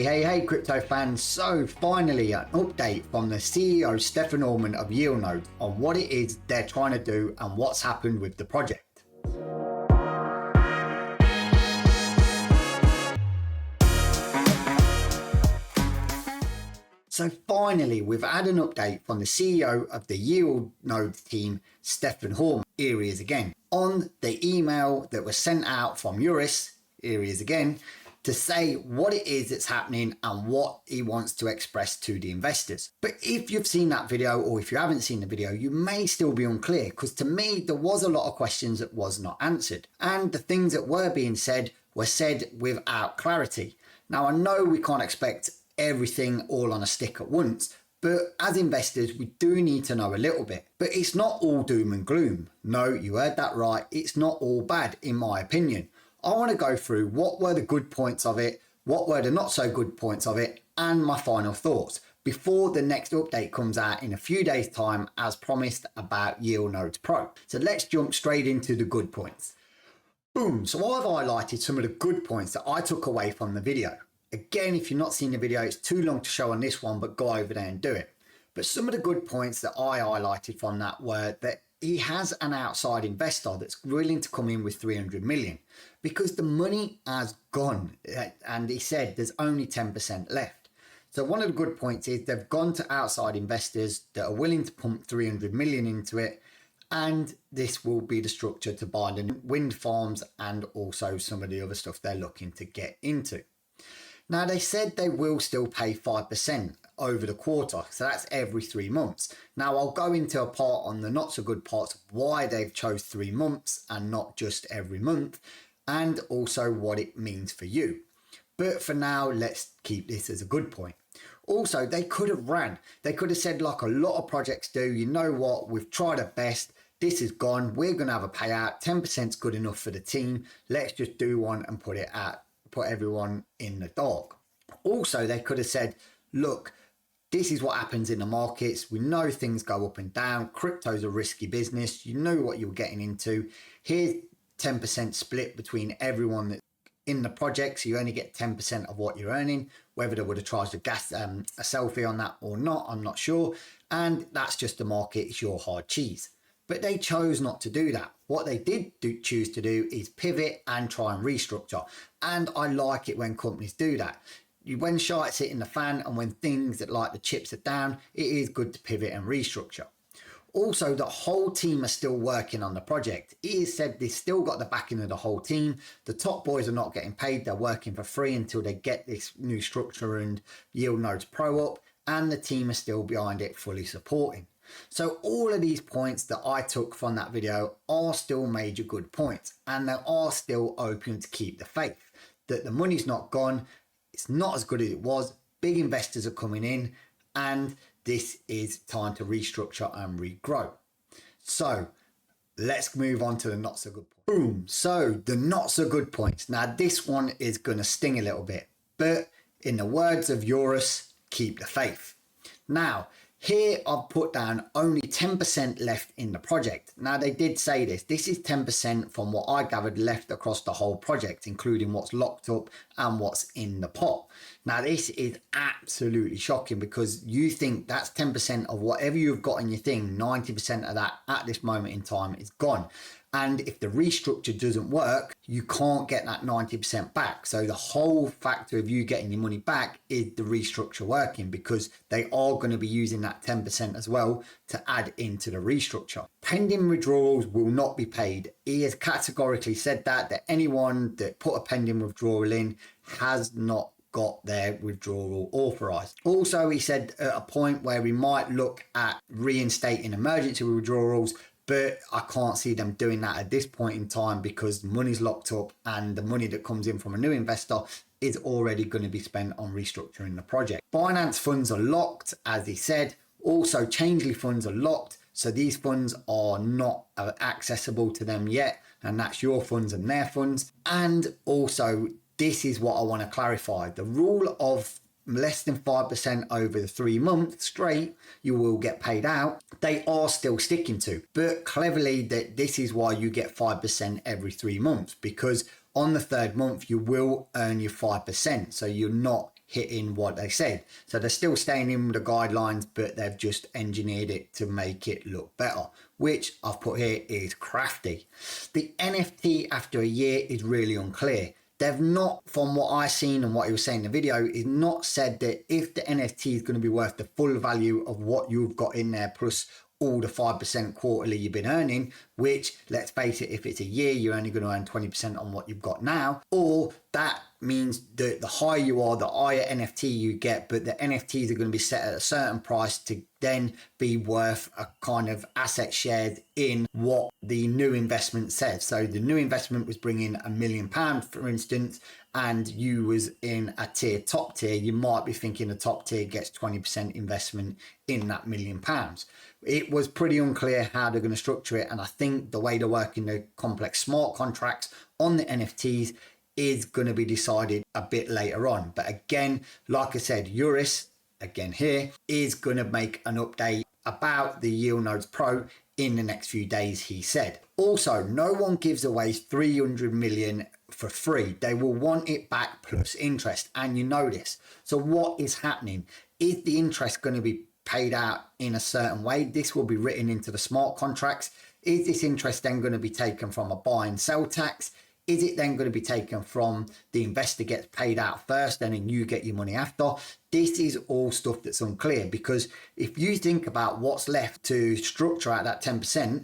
Hey, crypto fans. So finally an update from the CEO Stefan Orman of Yieldnodes on what it is they're trying to do and what's happened with the project. So finally, we've had an update from the CEO of the Yieldnodes team, Stefan Orman. Here he is again. On the email that was sent out from Uris, here he is again, to say what it is that's happening and what he wants to express to the investors. But if you've seen that video, or if you haven't seen the video, you may still be unclear, because to me, there was a lot of questions that was not answered. And the things that were being said were said without clarity. Now, I know we can't expect everything all on a stick at once, but as investors, we do need to know a little bit. But it's not all doom and gloom. No, you heard that right. It's not all bad, in my opinion. I want to go through what were the good points of it, what were the not so good points of it, and my final thoughts before the next update comes out in a few days' time, as promised, about Yieldnodes Pro. So let's jump straight into the good points. Boom. So I've highlighted some of the good points that I took away from the video. Again, if you've not seen the video, it's too long to show on this one, but go over there and do it. But some of the good points that I highlighted from that were that he has an outside investor that's willing to come in with 300 million because the money has gone. And he said there's only 10% left. So one of the good points is they've gone to outside investors that are willing to pump 300 million into it. And this will be the structure to buy the wind farms and also some of the other stuff they're looking to get into. Now, they said they will still pay 5% over the quarter, so that's every 3 months. Now, I'll go into a part on the not so good parts of why they've chose 3 months and not just every month, and also what it means for you. But for now, let's keep this as a good point. Also, they could have said, like a lot of projects do, you know what, we've tried our best, this is gone, we're going to have a payout, 10% is good enough for the team, let's just do one and put everyone in the dark. Also, they could have said, look, this is what happens in the markets. We know things go up and down. Crypto's a risky business. You know what you're getting into. Here's 10% split between everyone that's in the project. So you only get 10% of what you're earning. Whether they would have charged a selfie on that or not, I'm not sure. And that's just the market. It's your hard cheese. But they chose not to do that. What they did choose to do is pivot and try and restructure. And I like it when companies do that. When shit's hitting the fan and when things that like the chips are down, it is good to pivot and restructure. Also, the whole team are still working on the project. It is said they've still got the backing of the whole team. The top boys are not getting paid. They're working for free until they get this new structure and Yieldnodes Pro up. And the team are still behind it, fully supporting. So all of these points that I took from that video are still major good points, and they are still open to keep the faith that the money's not gone, it's not as good as it was, big investors are coming in, and this is time to restructure and regrow. So let's move on to the not so good points. Boom. So the not so good points. Now this one is going to sting a little bit, but in the words of Eurus, keep the faith. Now, here I've put down only 10% left in the project. Now they did say this. This is 10% from what I gathered left across the whole project, including what's locked up and what's in the pot. Now this is absolutely shocking because you think that's 10% of whatever you've got in your thing. 90% of that at this moment in time is gone. And if the restructure doesn't work, you can't get that 90% back. So the whole factor of you getting your money back is the restructure working, because they are going to be using that 10% as well to add into the restructure. Pending withdrawals will not be paid. He has categorically said that anyone that put a pending withdrawal in has not got their withdrawal authorized. Also, he said at a point where we might look at reinstating emergency withdrawals, but I can't see them doing that at this point in time because money's locked up and the money that comes in from a new investor is already going to be spent on restructuring the project. Binance funds are locked, as he said. Also, Changely funds are locked. So these funds are not accessible to them yet. And that's your funds and their funds. And also, this is what I want to clarify. The rule of less than 5% over the 3 months straight, you will get paid out, they are still sticking to. But cleverly, that this is why you get 5% every 3 months, because on the third month, you will earn your 5%. So you're not hitting what they said. So they're still staying in with the guidelines, but they've just engineered it to make it look better, which I've put here is crafty. The NFT after a year is really unclear. They've not, from what I've seen and what he was saying in the video, is not said that if the NFT is going to be worth the full value of what you've got in there, plus all the 5% quarterly you've been earning, which, let's face it, if it's a year, you're only going to earn 20% on what you've got now, or that means that the higher you are, the higher NFT you get, but the NFTs are going to be set at a certain price to then be worth a kind of asset shared in what the new investment says. So the new investment was bringing £1 million, for instance, and you was in a top tier, you might be thinking the top tier gets 20% investment in that £1 million. It was pretty unclear how they're going to structure it, and I think the way they're working the complex smart contracts on the NFTs is going to be decided a bit later on. But again, like I said, Eurus, again here, is going to make an update about the Yieldnodes Pro in the next few days, he said. Also, no one gives away 300 million for free. They will want it back plus interest, and you know this. So what is happening? Is the interest going to be paid out in a certain way? This will be written into the smart contracts. Is this interest then going to be taken from a buy and sell tax? Is it then going to be taken from the investor gets paid out first and then you get your money after? This is all stuff that's unclear, because if you think about what's left to structure out that 10%,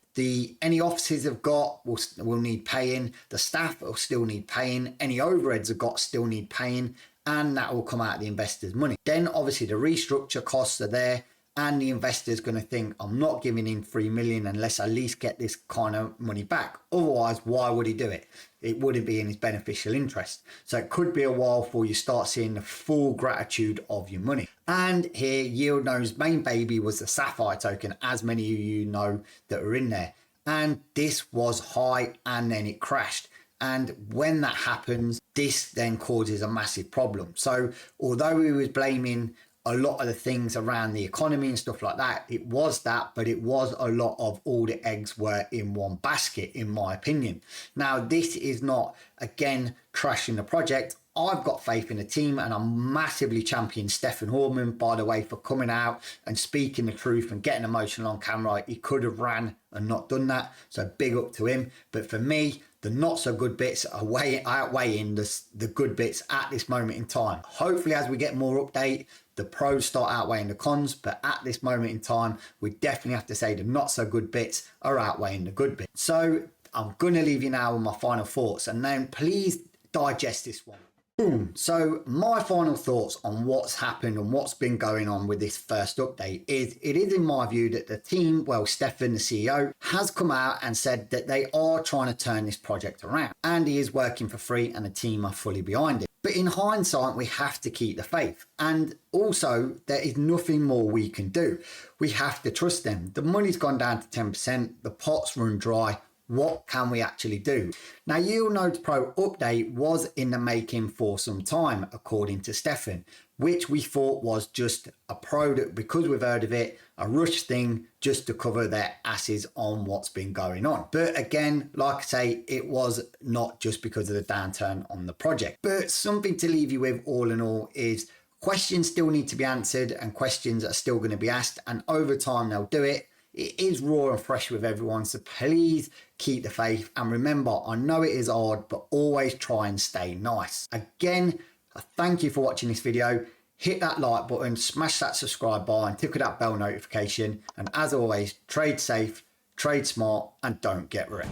any offices have got will need paying, the staff will still need paying, any overheads have got still need paying, and that will come out of the investor's money. Then obviously the restructure costs are there, and the investor's going to think, I'm not giving in 3 million unless I at least get this kind of money back. Otherwise, why would he do it? It wouldn't be in his beneficial interest. So it could be a while before you start seeing the full gratitude of your money. And here, Yieldnodes' main baby was the Safuu token, as many of you know that are in there. And this was high and then it crashed. And when that happens, this then causes a massive problem. So although he was blaming a lot of the things around the economy and stuff like that, it was that, but it was a lot of all the eggs were in one basket, in my opinion. Now, this is not, again, crashing the project. I've got faith in the team, and I'm massively champion Stefan Horman, by the way, for coming out and speaking the truth and getting emotional on camera. He could have ran and not done that, so big up to him. But for me, the not so good bits are outweighing the good bits at this moment in time. Hopefully, as we get more update, the pros start outweighing the cons, but at this moment in time, we definitely have to say the not so good bits are outweighing the good bits. So I'm going to leave you now with my final thoughts, and then please digest this one. Boom. So my final thoughts on what's happened and what's been going on with this first update is, it is in my view that the team, well, Stefan, the CEO, has come out and said that they are trying to turn this project around, and he is working for free and the team are fully behind it. But in hindsight, we have to keep the faith. And also, there is nothing more we can do. We have to trust them. The money's gone down to 10%. The pot's run dry. What can we actually do? Now, Yieldnodes Pro update was in the making for some time, according to Stefan, which we thought was just a product, because we've heard of it, a rush thing just to cover their asses on what's been going on. But again, like I say, it was not just because of the downturn on the project. But something to leave you with all in all is questions still need to be answered, and questions are still going to be asked, and over time they'll do it. It is raw and fresh with everyone, so please keep the faith. And remember, I know it is hard, but always try and stay nice. Again, I thank you for watching this video. Hit that like button, smash that subscribe bar, and tickle that bell notification. And as always, trade safe, trade smart, and don't get wrecked.